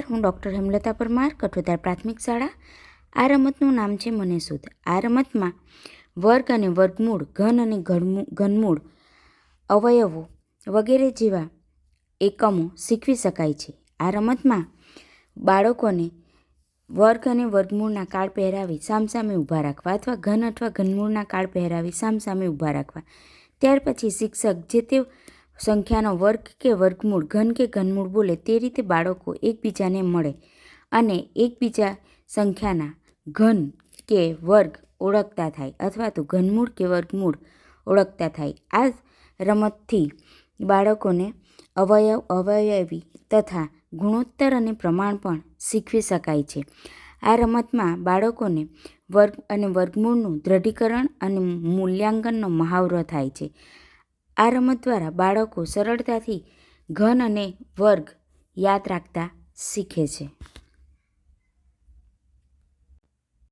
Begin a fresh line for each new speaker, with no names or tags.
નમસ્કાર, હું ડૉક્ટર હેમલતા પરમાર, કઠોદાર પ્રાથમિક શાળા. આ રમતનું નામ છે મને શોધ. આ રમતમાં વર્ગ અને વર્ગમૂળ, ઘન અને ઘનમૂળ, અવયવો વગેરે જેવા એકમો શીખવી શકાય છે. આ રમતમાં બાળકોને વર્ગ અને વર્ગમૂળના કાર્ડ પહેરાવી સામસામે ઊભા રાખવા અથવા ઘન અથવા ઘનમૂળના કાર્ડ પહેરાવી સામસામે ઊભા રાખવા. ત્યાર પછી શિક્ષક જે તે સંખ્યાનો વર્ગ કે વર્ગમૂળ, ઘન કે ઘનમૂળ બોલે તે રીતે બાળકો એકબીજાને મળે અને એકબીજા સંખ્યાના ઘન કે વર્ગ ઓળખતા થાય અથવા તો ઘનમૂળ કે વર્ગમૂળ ઓળખતા થાય. આ રમતથી બાળકોને અવયવી તથા ગુણોત્તર અને પ્રમાણ પણ શીખવી શકાય છે. આ રમતમાં બાળકોને વર્ગ અને વર્ગમૂળનું દૃઢીકરણ અને મૂલ્યાંકનનો મહાવરો થાય છે. આ રમત દ્વારા બાળકો સરળતાથી ઘન અને વર્ગ યાદ રાખતા શીખે છે.